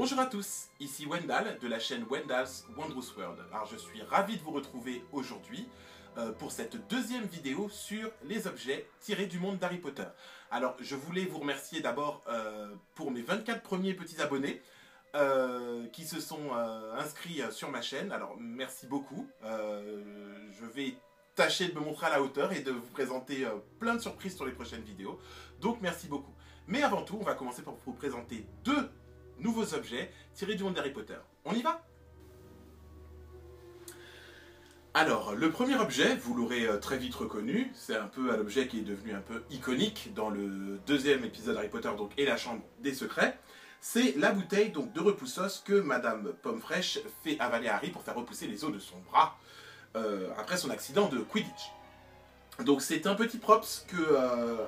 Bonjour à tous, ici Wendell de la chaîne Wendell's Wondrous World. Alors je suis ravi de vous retrouver aujourd'hui pour cette deuxième vidéo sur les objets tirés du monde d'Harry Potter. Alors je voulais vous remercier d'abord pour mes 24 premiers petits abonnés qui se sont inscrits sur ma chaîne. Alors merci beaucoup, je vais tâcher de me montrer à la hauteur et de vous présenter plein de surprises sur les prochaines vidéos. Donc merci beaucoup. Mais avant tout, on va commencer par vous présenter deux nouveaux objets tirés du monde d'Harry Potter. On y va? Alors, le premier objet, vous l'aurez très vite reconnu, c'est un peu un objet qui est devenu un peu iconique dans le deuxième épisode d'Harry Potter donc, et la Chambre des Secrets. C'est la bouteille donc, de repoussos que Madame Pomme-Fraîche fait avaler à Harry pour faire repousser les os de son bras après son accident de Quidditch. Donc c'est un petit props que...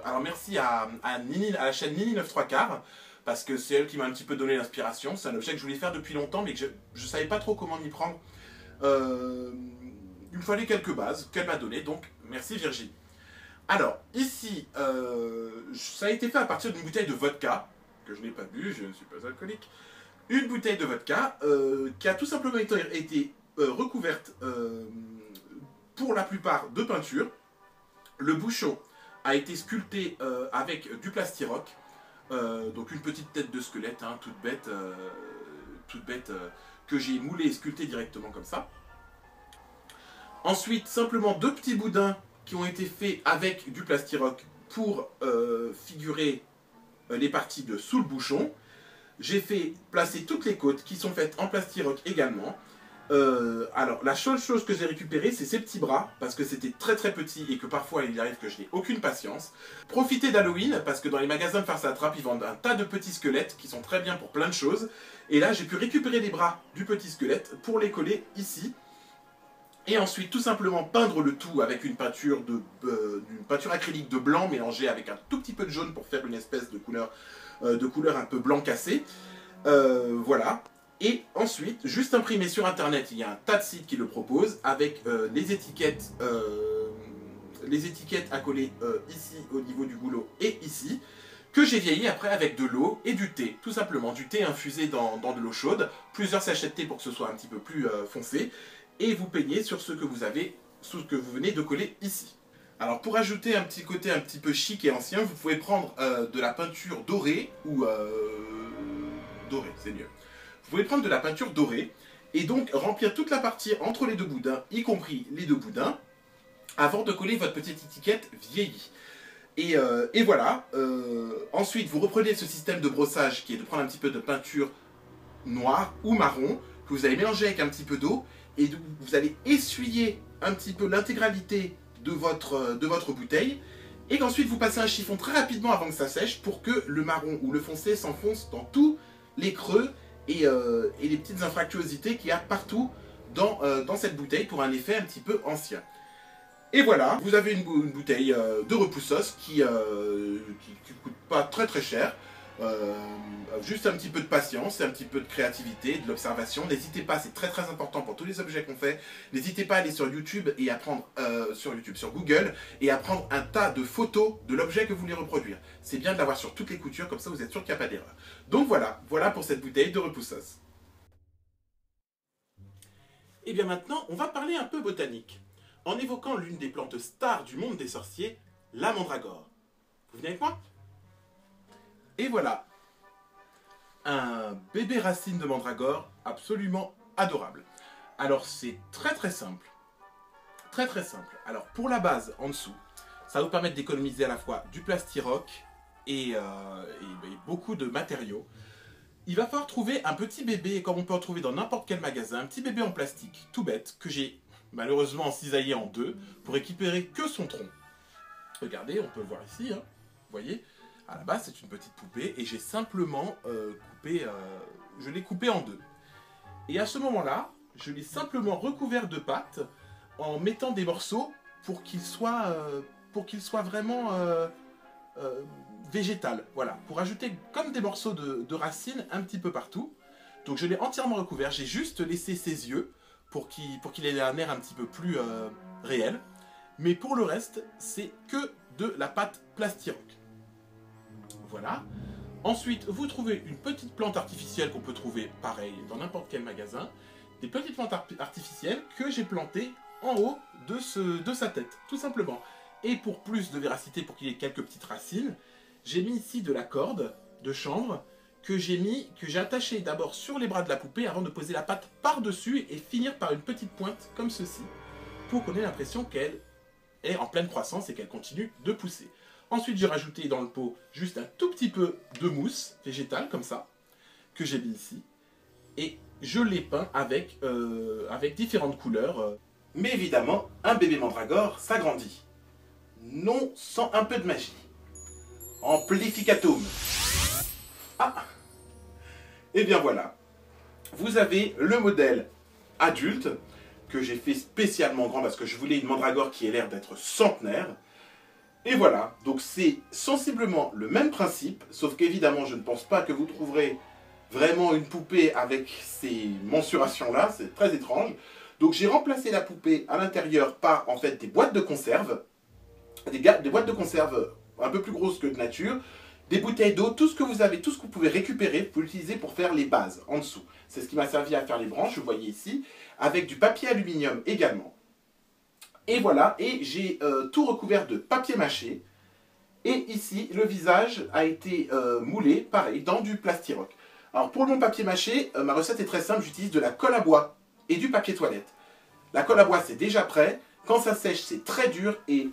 alors merci à la chaîne Nini 9 3 quarts, parce que c'est elle qui m'a un petit peu donné l'inspiration. C'est un objet que je voulais faire depuis longtemps, mais que je ne savais pas trop comment m'y prendre. Il me fallait quelques bases qu'elle m'a données, donc merci Virginie. Alors, ici, ça a été fait à partir d'une bouteille de vodka, que je n'ai pas bu, je ne suis pas alcoolique. Une bouteille de vodka qui a tout simplement été recouverte pour la plupart de peinture. Le bouchon a été sculpté avec du plastiroc. Donc une petite tête de squelette, hein, toute bête, que j'ai moulée et sculptée directement comme ça. Ensuite, simplement deux petits boudins qui ont été faits avec du plastiroc pour figurer les parties de sous le bouchon. J'ai fait placer toutes les côtes qui sont faites en plastiroc également. Alors, la seule chose que j'ai récupérée, c'est ces petits bras, parce que c'était très très petit et que parfois il arrive que je n'ai aucune patience. Profitez d'Halloween, parce que dans les magasins de farce à trappe, ils vendent un tas de petits squelettes qui sont très bien pour plein de choses. Et là, j'ai pu récupérer les bras du petit squelette pour les coller ici. Et ensuite, tout simplement peindre le tout avec une peinture acrylique de blanc mélangée avec un tout petit peu de jaune pour faire une espèce de couleur un peu blanc cassé. Voilà. Et ensuite, juste imprimé sur internet, il y a un tas de sites qui le proposent avec les étiquettes à coller ici au niveau du goulot et ici, que j'ai vieilli après avec de l'eau et du thé, tout simplement, du thé infusé dans de l'eau chaude, plusieurs sachets de thé pour que ce soit un petit peu plus foncé, et vous peignez sur ce que vous avez, sur ce que vous venez de coller ici. Alors pour ajouter un petit côté un petit peu chic et ancien, vous pouvez prendre de la peinture dorée, ou dorée, c'est mieux. Vous pouvez prendre de la peinture dorée et donc remplir toute la partie entre les deux boudins, y compris les deux boudins, avant de coller votre petite étiquette vieillie. Et voilà. Ensuite, vous reprenez ce système de brossage qui est de prendre un petit peu de peinture noire ou marron, que vous allez mélanger avec un petit peu d'eau, et vous allez essuyer un petit peu l'intégralité de votre bouteille, et qu'ensuite vous passez un chiffon très rapidement avant que ça sèche pour que le marron ou le foncé s'enfonce dans tous les creux et les petites infractuosités qu'il y a partout dans cette bouteille pour un effet un petit peu ancien. Et voilà, vous avez une bouteille de repoussos qui coûte pas très très cher. Juste un petit peu de patience, un petit peu de créativité, de l'observation. N'hésitez pas, c'est très très important pour tous les objets qu'on fait. N'hésitez pas à aller sur YouTube et à prendre sur Google et à prendre un tas de photos de l'objet que vous voulez reproduire. C'est bien de l'avoir sur toutes les coutures, comme ça vous êtes sûr qu'il n'y a pas d'erreur. Donc voilà pour cette bouteille de repoussos. Et bien maintenant, on va parler un peu botanique, en évoquant l'une des plantes stars du monde des sorciers, la mandragore. Vous venez avec moi? Et voilà, un bébé racine de mandragore absolument adorable. Alors c'est très très simple, très très simple. Alors pour la base en dessous, ça va vous permettre d'économiser à la fois du plastiroc et beaucoup de matériaux. Il va falloir trouver un petit bébé, comme on peut en trouver dans n'importe quel magasin, un petit bébé en plastique, tout bête, que j'ai malheureusement cisaillé en deux, pour récupérer que son tronc. Regardez, on peut le voir ici, hein, vous voyez. À la base, c'est une petite poupée et j'ai simplement je l'ai coupé en deux. Et à ce moment-là, je l'ai simplement recouvert de pâte en mettant des morceaux pour qu'il soit vraiment végétal. Voilà, pour ajouter comme des morceaux de racines un petit peu partout. Donc je l'ai entièrement recouvert, j'ai juste laissé ses yeux pour qu'il ait un air un petit peu plus réel. Mais pour le reste, c'est que de la pâte plastiroc. Voilà. Ensuite, vous trouvez une petite plante artificielle qu'on peut trouver pareil dans n'importe quel magasin. Des petites plantes artificielles que j'ai plantées en haut de sa tête, tout simplement. Et pour plus de véracité, pour qu'il y ait quelques petites racines, j'ai mis ici de la corde de chanvre que j'ai attaché d'abord sur les bras de la poupée avant de poser la patte par-dessus et finir par une petite pointe comme ceci, pour qu'on ait l'impression qu'elle est en pleine croissance et qu'elle continue de pousser. Ensuite, j'ai rajouté dans le pot juste un tout petit peu de mousse végétale, comme ça, que j'ai mis ici. Et je l'ai peint avec différentes couleurs. Mais évidemment, un bébé mandragore s'agrandit. Non sans un peu de magie. Amplificatum. Ah! Et bien voilà. Vous avez le modèle adulte, que j'ai fait spécialement grand parce que je voulais une mandragore qui ait l'air d'être centenaire. Et voilà, donc c'est sensiblement le même principe, sauf qu'évidemment je ne pense pas que vous trouverez vraiment une poupée avec ces mensurations-là, c'est très étrange. Donc j'ai remplacé la poupée à l'intérieur par en fait des boîtes de conserve, des boîtes de conserve un peu plus grosses que de nature, des bouteilles d'eau, tout ce que vous avez, tout ce que vous pouvez récupérer, vous pouvez l'utiliser pour faire les bases en dessous. C'est ce qui m'a servi à faire les branches, vous voyez ici, avec du papier aluminium également. Et voilà, et j'ai tout recouvert de papier mâché. Et ici, le visage a été moulé, pareil, dans du plastiroc. Alors pour mon papier mâché, ma recette est très simple, j'utilise de la colle à bois et du papier toilette. La colle à bois, c'est déjà prêt. Quand ça sèche, c'est très dur. Et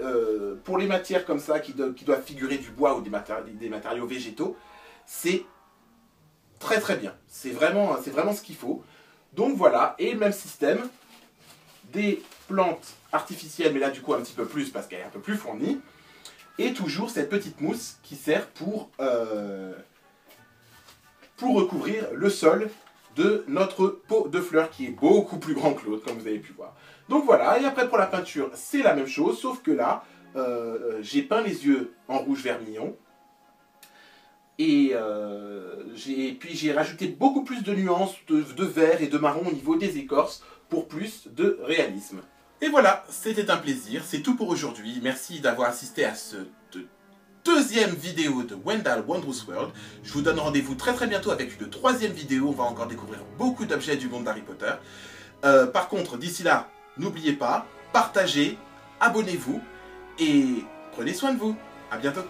pour les matières comme ça, qui doivent figurer du bois ou des matériaux végétaux, c'est très très bien. C'est vraiment ce qu'il faut. Donc voilà, et le même système, des plantes artificielles, mais là du coup un petit peu plus parce qu'elle est un peu plus fournie, et toujours cette petite mousse qui sert pour recouvrir le sol de notre pot de fleurs qui est beaucoup plus grand que l'autre, comme vous avez pu voir. Donc voilà, et après pour la peinture, c'est la même chose, sauf que là, j'ai peint les yeux en rouge vermillon, et puis j'ai rajouté beaucoup plus de nuances de vert et de marron au niveau des écorces pour plus de réalisme. Et voilà, c'était un plaisir, c'est tout pour aujourd'hui. Merci d'avoir assisté à cette deuxième vidéo de Wendell Wondrous World. Je vous donne rendez-vous très très bientôt avec une troisième vidéo. On va encore découvrir beaucoup d'objets du monde d'Harry Potter. Par contre, d'ici là, n'oubliez pas, partagez, abonnez-vous et prenez soin de vous. À bientôt.